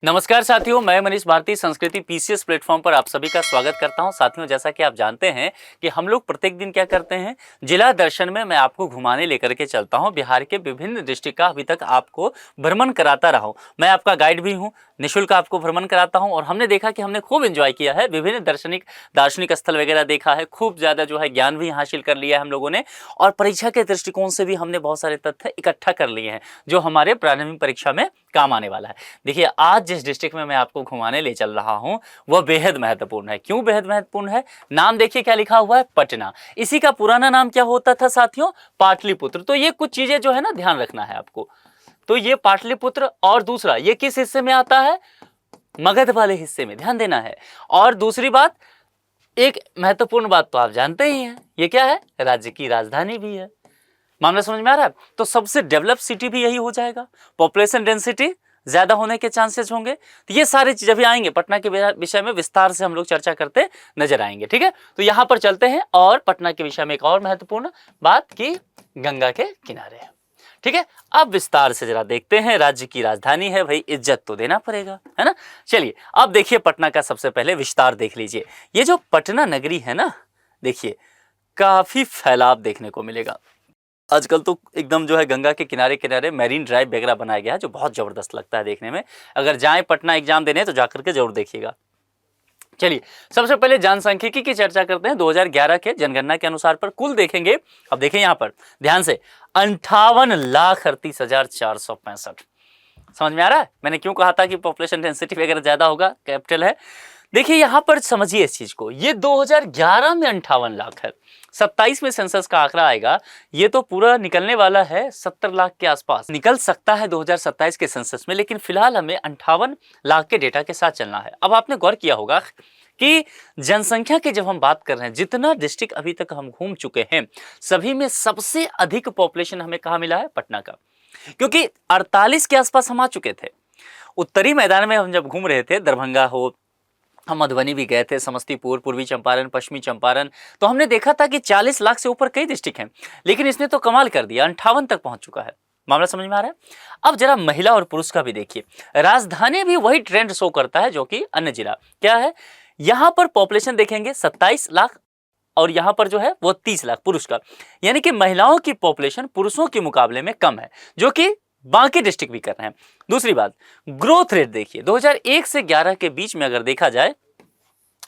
नमस्कार साथियों, मैं मनीष भारती संस्कृति पीसीएस प्लेटफॉर्म पर आप सभी का स्वागत करता हूं। साथियों, जैसा कि आप जानते हैं कि हम लोग प्रत्येक दिन क्या करते हैं, जिला दर्शन में मैं आपको घुमाने लेकर के चलता हूं। बिहार के विभिन्न डिस्ट्रिक्ट का अभी तक आपको भ्रमण कराता रहा हूं। मैं आपका गाइड भी हूं, निःशुल्क आपको भ्रमण कराता हूं। और हमने देखा कि हमने खूब एंजॉय किया है, विभिन्न दार्शनिक स्थल वगैरह देखा है, खूब ज़्यादा जो है ज्ञान भी हासिल कर लिया है हम लोगों ने। और परीक्षा के दृष्टिकोण से भी हमने बहुत सारे तथ्य इकट्ठा कर लिए हैं जो हमारे प्रारंभिक परीक्षा में काम आने वाला है। देखिए, आज जिस डिस्ट्रिक्ट में मैं आपको घुमाने ले चल रहा हूं वह बेहद महत्वपूर्ण है। क्यों बेहद महत्वपूर्ण है? नाम देखिए क्या लिखा हुआ है, पटना। इसी का पुराना नाम क्या होता था साथियों? पाटलिपुत्र। तो ये कुछ चीजें जो है ना, ध्यान रखना है आपको। तो ये पाटलिपुत्र, और दूसरा ये किस हिस्से में आता है? मगध वाले हिस्से में, ध्यान देना है। और दूसरी बात, एक महत्वपूर्ण बात तो आप जानते ही हैं, ये क्या है? राज्य की राजधानी भी है। मामला समझ में आ रहा है? तो सबसे डेवलप सिटी भी यही हो जाएगा। पॉपुलेशन डेंसिटी ज्यादा होने के चांसेस होंगे। तो ये सारी चीजें भी आएंगे, पटना के विषय में विस्तार से हम लोग चर्चा करते नजर आएंगे। ठीक है, तो यहां पर चलते हैं। और पटना के विषय में एक और महत्वपूर्ण बात कि गंगा के किनारे है। ठीक है, अब विस्तार से जरा देखते हैं। राज्य की राजधानी है भाई, इज्जत तो देना पड़ेगा, है ना। चलिए, अब देखिए पटना का सबसे पहले विस्तार देख लीजिए। ये जो पटना नगरी है ना, देखिए काफी फैलाव देखने को मिलेगा। आजकल तो एकदम जो है गंगा के किनारे किनारे मैरीन ड्राइव वगैरह बनाया गया है, जो बहुत जबरदस्त लगता है देखने में। अगर जाएं पटना एग्जाम देने तो जाकर के जरूर देखिएगा। चलिए, सबसे पहले जनसांख्यिकी की चर्चा करते हैं। 2011 के जनगणना के अनुसार पर कुल देखेंगे। अब देखें यहां पर ध्यान से, 58,38,465। समझ में आ रहा है मैंने क्यों कहा था कि पॉपुलेशन डेंसिटी वगैरह ज्यादा होगा, कैपिटल है। देखिए यहां पर समझिए इस चीज को, ये 2011 में 58 लाख है। 27 में सेंसस का आंकड़ा आएगा, ये तो पूरा निकलने वाला है 70 लाख के आसपास निकल सकता है 2027 के सेंसस में। लेकिन फिलहाल हमें 58 लाख के डेटा के साथ चलना है। अब आपने गौर किया होगा कि जनसंख्या की जब हम बात कर रहे हैं, जितना डिस्ट्रिक्ट अभी तक हम घूम चुके हैं, सभी में सबसे अधिक पॉपुलेशन हमें कहां मिला है? पटना का। क्योंकि 48 के आसपास हम आ चुके थे। उत्तरी मैदान में हम जब घूम रहे थे, दरभंगा हो, हम मधुबनी भी गए थे, समस्तीपुर, पूर्वी चंपारण, पश्चिमी चंपारण, तो हमने देखा था कि 40 लाख से ऊपर कई डिस्ट्रिक्ट हैं। लेकिन इसने तो कमाल कर दिया, 58 तक पहुंच चुका है। मामला समझ में आ रहा है? अब जरा महिला और पुरुष का भी देखिए। राजधानी भी वही ट्रेंड शो करता है जो कि अन्य जिला। क्या है? यहां पर पॉपुलेशन देखेंगे 27 लाख, और यहां पर जो है वो 30 लाख पुरुष का। यानी कि महिलाओं की पॉपुलेशन पुरुषों के मुकाबले में कम है, जो कि बाकी डिस्ट्रिक्ट भी कर रहे हैं। दूसरी बात, ग्रोथ रेट देखिए, 2001 से 11 के बीच में अगर देखा जाए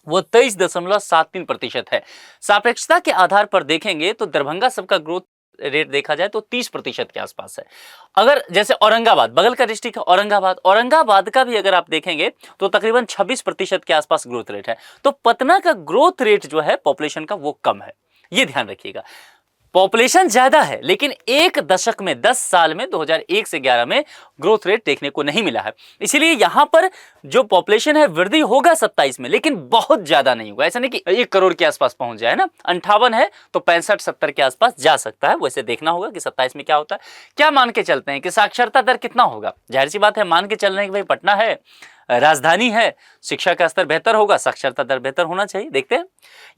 वो 23.73% है। सापेक्षता के आधार पर देखेंगे तो दरभंगा सबका ग्रोथ रेट देखा जाए तो 30% के आसपास है। अगर जैसे औरंगाबाद, बगल का डिस्ट्रिक्ट है औरंगाबाद का भी अगर आप देखेंगे तो तकरीबन 26% के आसपास ग्रोथ रेट है। तो पटना का ग्रोथ रेट जो है पॉपुलेशन का वो कम है, ये ध्यान रखिएगा। पॉपुलेशन ज्यादा है लेकिन एक दशक में, 10 साल में, 2001 से 11 में ग्रोथ रेट देखने को नहीं मिला है। इसीलिए यहां पर जो पॉपुलेशन है वृद्धि होगा 27 में, लेकिन बहुत ज्यादा नहीं होगा। ऐसा नहीं कि 1 करोड़ के आसपास पहुंच जाए ना। 58 है तो 65-70 के आसपास जा सकता है। वैसे देखना होगा कि 27 में क्या होता है। क्या मान के चलते हैं कि साक्षरता दर कितना होगा? जाहिर सी बात है, मान के चल रहे हैं कि भाई पटना है, राजधानी है, शिक्षा का स्तर बेहतर होगा, साक्षरता दर बेहतर होना चाहिए। देखते हैं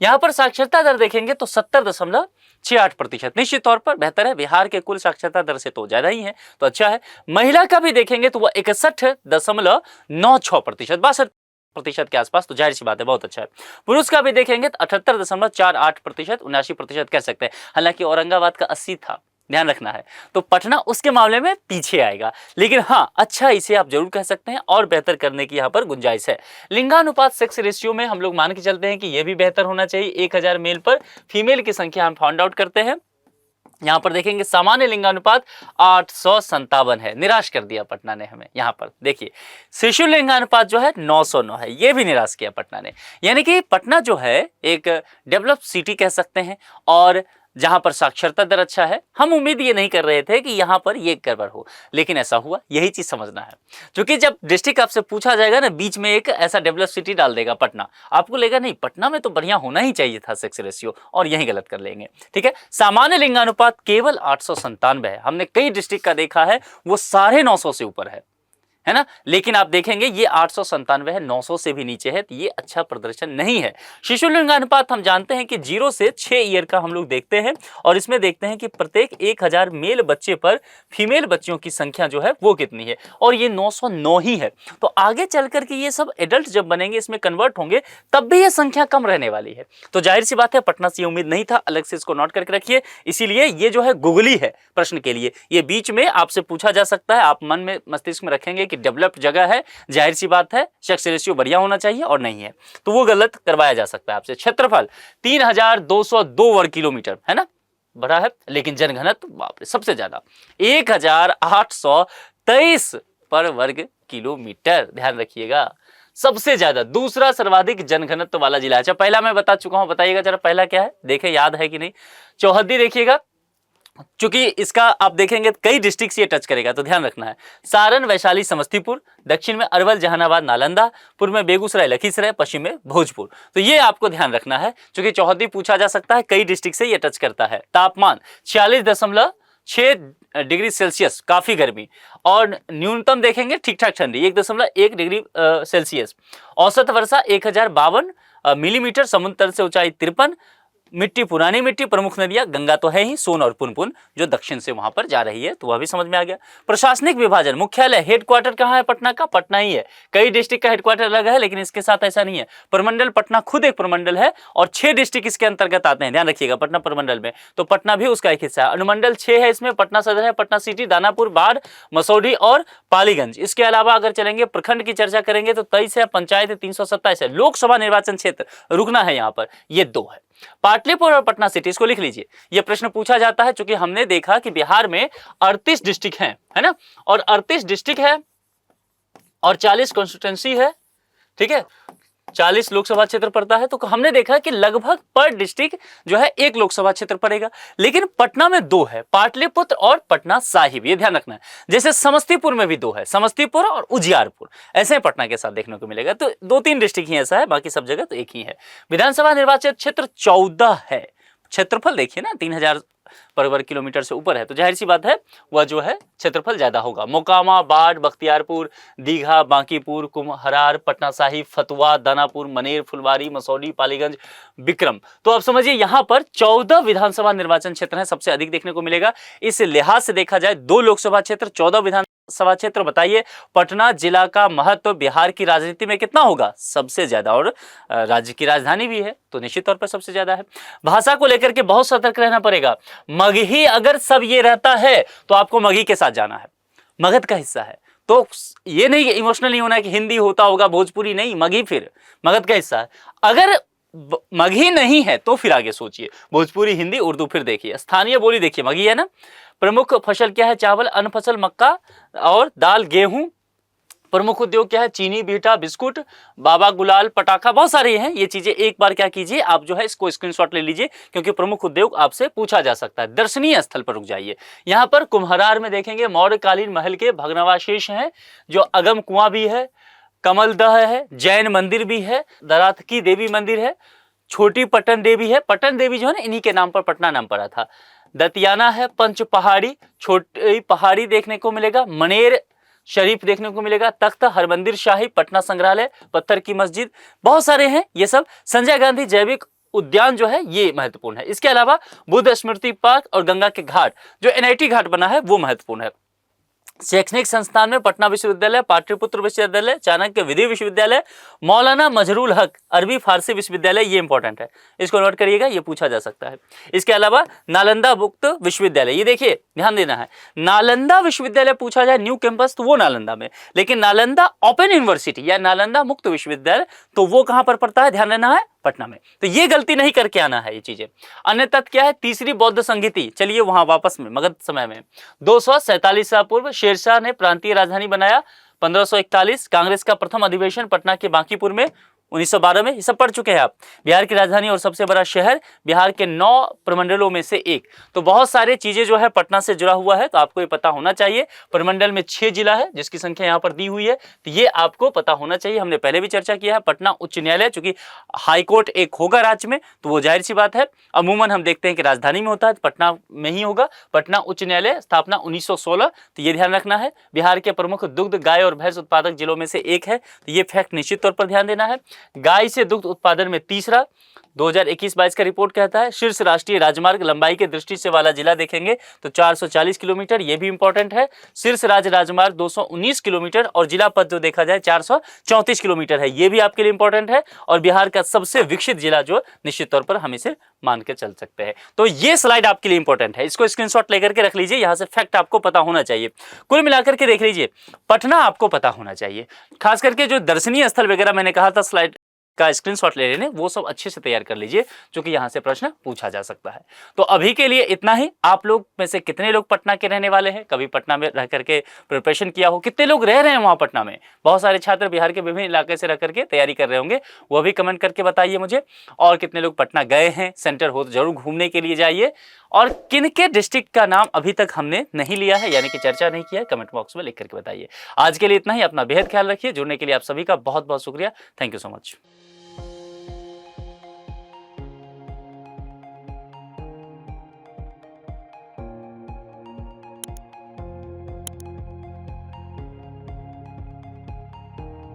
यहां पर साक्षरता दर देखेंगे तो 70.68%, निश्चित तौर पर बेहतर है। बिहार के कुल साक्षरता दर से तो ज्यादा ही है, तो अच्छा है। महिला का भी देखेंगे तो वह 61.96%, 62% के आसपास, तो जाहिर सी बात है बहुत अच्छा है। पुरुष का भी देखेंगे तो 78.48%, 79% कह सकते हैं। हालांकि औरंगाबाद का 80 था, ध्यान रखना है। तो पटना उसके मामले में पीछे आएगा, लेकिन हाँ अच्छा इसे आप जरूर कह सकते हैं, और बेहतर करने की यहाँ पर गुंजाइश है। लिंगानुपात, सेक्स रेशियो में हम लोग मान के चलते हैं कि यह भी बेहतर होना चाहिए। 1000 मेल पर फीमेल की संख्या हम फाउंड आउट करते हैं। यहाँ पर देखेंगे सामान्य लिंगानुपात 857 है, निराश कर दिया पटना ने हमें। यहाँ पर देखिए शिशु लिंगानुपात जो है 909 है, ये भी निराश किया पटना ने। यानी कि पटना जो है एक डेवलप सिटी कह सकते हैं, और जहां पर साक्षरता दर अच्छा है। हम उम्मीद ये नहीं कर रहे थे कि यहां पर ये गड़बड़ हो, लेकिन ऐसा हुआ। यही चीज समझना है, क्योंकि जब डिस्ट्रिक्ट आपसे पूछा जाएगा ना, बीच में एक ऐसा डेवलप सिटी डाल देगा पटना, आपको लेगा नहीं पटना में तो बढ़िया होना ही चाहिए था सेक्स रेशियो, और यही गलत कर लेंगे। ठीक है, सामान्य लिंगानुपात केवल 897 है। हमने कई डिस्ट्रिक्ट का देखा है वो 950 से ऊपर है। है ना, लेकिन आप देखेंगे ये 897 है, 900 से भी नीचे है, तो ये अच्छा प्रदर्शन नहीं है। शिशु लिंगानुपात हम जानते हैं कि 0 से 6 ईयर का हम लोग देखते हैं, और इसमें देखते हैं कि प्रत्येक 1000 मेल बच्चे पर फीमेल बच्चियों की संख्या जो है वो कितनी है, और ये 909 ही है। तो आगे चल करके ये सब एडल्ट जब बनेंगे, इसमें कन्वर्ट होंगे, तब भी ये संख्या कम रहने वाली है। तो जाहिर सी बात है पटना से ये उम्मीद नहीं था, अलग से इसको नोट करके रखिए। इसीलिए ये जो है गुगली है प्रश्न के लिए, ये बीच में आपसे पूछा जा सकता है, आप मन में मस्तिष्क में रखेंगे कि डेवलप्ड जगह है, जाहिर सी बात है सेक्स रेशियो बढ़िया होना चाहिए, और नहीं है तो वो गलत करवाया जा सकता है आपसे। क्षेत्रफल 3202 वर्ग किलोमीटर है ना, बड़ा है, लेकिन जनघनत्व बाप रे सबसे ज्यादा 1823 पर वर्ग किलोमीटर, ध्यान रखिएगा सबसे ज्यादा, दूसरा सर्वाधिक जनघनत्व वाला जिला है। अच्छा पहला मैं बता चुका हूं, बताइएगा जरा पहला क्या है, देखे याद है कि नहीं। चौहद्दी देखिएगा, चूंकि इसका आप देखेंगे कई डिस्ट्रिक्ट से ये टच करेगा, तो ध्यान रखना है। सारण, वैशाली, समस्तीपुर, दक्षिण में अरवल, जहानाबाद, नालंदा, पूर्व में बेगूसराय, लखीसराय, पश्चिम में भोजपुर। तो ये आपको ध्यान रखना है, क्योंकि चौहद्दी पूछा जा सकता है, कई डिस्ट्रिक्ट से ये टच करता है। तापमान 46.6 डिग्री सेल्सियस, काफी गर्मी, और न्यूनतम देखेंगे ठीक ठाक ठंडी 1.1 डिग्री सेल्सियस। औसत वर्षा 1052 मिलीमीटर, समुद्र तल से ऊंचाई 53, मिट्टी पुरानी मिट्टी, प्रमुख नदियां गंगा तो है ही, सोन और पुनपुन जो दक्षिण से वहां पर जा रही है, तो वह भी समझ में आ गया। प्रशासनिक विभाजन, मुख्यालय हेडक्वार्टर कहां है पटना का, पटना ही है। कई डिस्ट्रिक्ट का हेडक्वार्टर अलग है, लेकिन इसके साथ ऐसा नहीं है। प्रमंडल, पटना खुद एक प्रमंडल है, और 6 डिस्ट्रिक्ट इसके अंतर्गत आते हैं, ध्यान रखिएगा पटना प्रमंडल में, तो पटना भी उसका एक हिस्सा है। अनुमंडल 6 है इसमें, पटना सदर है, पटना सिटी, दानापुर, बाढ़, मसौढ़ी और पालीगंज। इसके अलावा अगर चलेंगे प्रखंड की चर्चा करेंगे तो 23 है, पंचायत 327 है। लोकसभा निर्वाचन क्षेत्र रुकना है यहाँ पर, ये 2 है। पाटलिपुत्र और पटना सिटी, इसको लिख लीजिए, यह प्रश्न पूछा जाता है, क्योंकि हमने देखा कि बिहार में 38 डिस्ट्रिक्ट हैं, है ना, और 38 डिस्ट्रिक्ट है और 40 कॉन्स्टिट्यूंसी है, ठीक है, 40 लोकसभा क्षेत्र पड़ता है, तो हमने देखा कि लगभग पर डिस्ट्रिक्ट जो है 1 लोकसभा क्षेत्र पड़ेगा, लेकिन पटना में 2 है, पाटलिपुत्र और पटना साहिब, ये ध्यान रखना है। जैसे समस्तीपुर में भी 2 है, समस्तीपुर और उजियारपुर, ऐसे पटना के साथ देखने को मिलेगा, तो 2-3 डिस्ट्रिक्ट ही ऐसा है, बाकी सब जगह तो एक ही है। विधानसभा निर्वाचन क्षेत्र 14 है, क्षेत्रफल देखिए ना 3000 पर वर्ग किलोमीटर से ऊपर है, तो जाहिर सी बात है वह जो है क्षेत्रफल ज्यादा होगा। मोकामा, बाढ़, बख्तियारपुर, दीघा, बांकीपुर, कुम्हरार, पटना साहिब, फतुहा, दानापुर, मनेर, फुलवारी, मसौढ़ी, पालीगंज, विक्रम। तो अब समझिए यहाँ पर 14 विधानसभा निर्वाचन क्षेत्र है, सबसे अधिक देखने को मिलेगा। इस लिहाज से देखा जाए 2 लोकसभा क्षेत्र, 14 विधानसभा क्षेत्र, बताइए पटना जिला का महत्व बिहार की राजनीति में कितना होगा, सबसे ज्यादा, और राज्य की राजधानी भी है, तो निश्चित तौर पर सबसे ज्यादा है। भाषा को लेकर के बहुत सतर्क रहना पड़ेगा। मगही अगर सब ये रहता है तो आपको मगही के साथ जाना है, मगध का हिस्सा है, तो ये नहीं इमोशनल नहीं होना है कि हिंदी होता होगा, भोजपुरी नहीं, मगही फिर मगध का हिस्सा है। अगर मगही नहीं है तो फिर आगे सोचिए, भोजपुरी, हिंदी, उर्दू, फिर देखिए स्थानीय बोली, देखिए मगही है ना। प्रमुख फसल क्या है, चावल, अन्न फसल मक्का और दाल, गेहूं। प्रमुख उद्योग क्या है, चीनी, बीटा, बिस्कुट, बाबा गुलाल, पटाखा, बहुत सारे हैं ये चीजें। एक बार क्या कीजिए, आप जो है इसको स्क्रीनशॉट ले लीजिए, क्योंकि प्रमुख उद्योग आपसे पूछा जा सकता है। दर्शनीय स्थल पर रुक जाइए, यहाँ पर कुम्हरार में देखेंगे मौर्यकालीन महल के भग्नावशेष हैं, जो अगम कुआं भी है, कमलदह है, जैन मंदिर भी है, दरातकी देवी मंदिर है, छोटी पटन देवी है, पटन देवी जो है ना इन्हीं के नाम पर पटना नाम पड़ा था। दतियाना है, पंच पहाड़ी, छोटी पहाड़ी देखने को मिलेगा, मनेर शरीफ देखने को मिलेगा, तख्त हरमंदिर शाही, पटना संग्रहालय, पत्थर की मस्जिद, बहुत सारे हैं ये सब। संजय गांधी जैविक उद्यान जो है ये महत्वपूर्ण है। इसके अलावा बुद्ध स्मृति पार्क और गंगा के घाट, जो एनआईटी घाट बना है वो महत्वपूर्ण है। शैक्षणिक संस्थान में पटना विश्वविद्यालय, पाटलिपुत्र विश्वविद्यालय, चाणक्य विधि विश्वविद्यालय, मौलाना मजरूल हक अरबी फारसी विश्वविद्यालय, ये इंपॉर्टेंट है, इसको नोट करिएगा, ये पूछा जा सकता है। इसके अलावा नालंदा मुक्त विश्वविद्यालय, ये देखिए ध्यान देना है, नालंदा विश्वविद्यालय पूछा जाए न्यू कैंपस तो वो नालंदा में, लेकिन नालंदा ओपन यूनिवर्सिटी या नालंदा मुक्त विश्वविद्यालय तो वो कहां पर पड़ता है, ध्यान देना है, पटना में। तो ये गलती नहीं करके आना है ये चीजें। अन्य तथ्य क्या है, तीसरी बौद्ध संगीति, चलिए वहां वापस में मगध समय में 247 पूर्व शेरशाह ने प्रांतीय राजधानी बनाया, 1541 कांग्रेस का प्रथम अधिवेशन पटना के बांकीपुर में 1912 में, ये सब पढ़ चुके हैं आप। बिहार की राजधानी और सबसे बड़ा शहर, बिहार के 9 प्रमंडलों में से एक। तो बहुत सारे चीजें जो है पटना से जुड़ा हुआ है, तो आपको ये पता होना चाहिए। प्रमंडल में 6 जिला है जिसकी संख्या यहाँ पर दी हुई है, तो ये आपको पता होना चाहिए। हमने पहले भी चर्चा किया है। पटना उच्च न्यायालय, चूंकि हाईकोर्ट एक होगा राज्य में, तो वो जाहिर सी बात है, अमूमन हम देखते हैं कि राजधानी में होता है, तो पटना में ही होगा। पटना उच्च न्यायालय, स्थापना 1916, तो ये ध्यान रखना है। बिहार के प्रमुख दुग्ध, गाय और भैंस उत्पादक जिलों में से एक है, तो ये फैक्ट निश्चित तौर पर ध्यान देना है। गाय से दुग्ध उत्पादन में तीसरा, 2021-22 का रिपोर्ट कहता है। शीर्ष राष्ट्रीय राजमार्ग लंबाई की दृष्टि से वाला जिला देखेंगे तो 440 किलोमीटर, ये भी इंपॉर्टेंट है। शीर्ष राज्य राजमार्ग 219 किलोमीटर और जिला पथ जो देखा जाए 434 किलोमीटर है, ये भी आपके लिए इंपॉर्टेंट है। और बिहार का सबसे विकसित जिला जो निश्चित तौर पर हम इसे मान के चल सकते हैं। तो ये स्लाइड आपके लिए इंपॉर्टेंट है, इसको स्क्रीनशॉट लेकर के रख लीजिए। यहां से फैक्ट आपको पता होना चाहिए। कुल मिलाकर के देख लीजिए, पटना आपको पता होना चाहिए। खास करके जो दर्शनीय स्थल वगैरह मैंने कहा था स्लाइड का स्क्रीनशॉट ले लेने, वो सब अच्छे से तैयार कर लीजिए, क्योंकि यहां से प्रश्न पूछा जा सकता है। तो अभी के लिए इतना ही। आप लोग में से कितने लोग पटना के रहने वाले हैं, कभी पटना में रह करके प्रिपरेशन किया हो, कितने लोग रह रहे हैं वहां पटना में? बहुत सारे छात्र बिहार के विभिन्न इलाके से रह करके तैयारी कर रहे होंगे, वो भी कमेंट करके बताइए मुझे। और कितने लोग पटना गए हैं, सेंटर हो तो जरूर घूमने के लिए जाइए। और किन के डिस्ट्रिक्ट का नाम अभी तक हमने नहीं लिया है, यानी कि चर्चा नहीं किया है, कमेंट बॉक्स में लिख करके बताइए। आज के लिए इतना ही। अपना बेहद ख्याल रखिए। जुड़ने के लिए आप सभी का बहुत बहुत शुक्रिया। Thank you so much.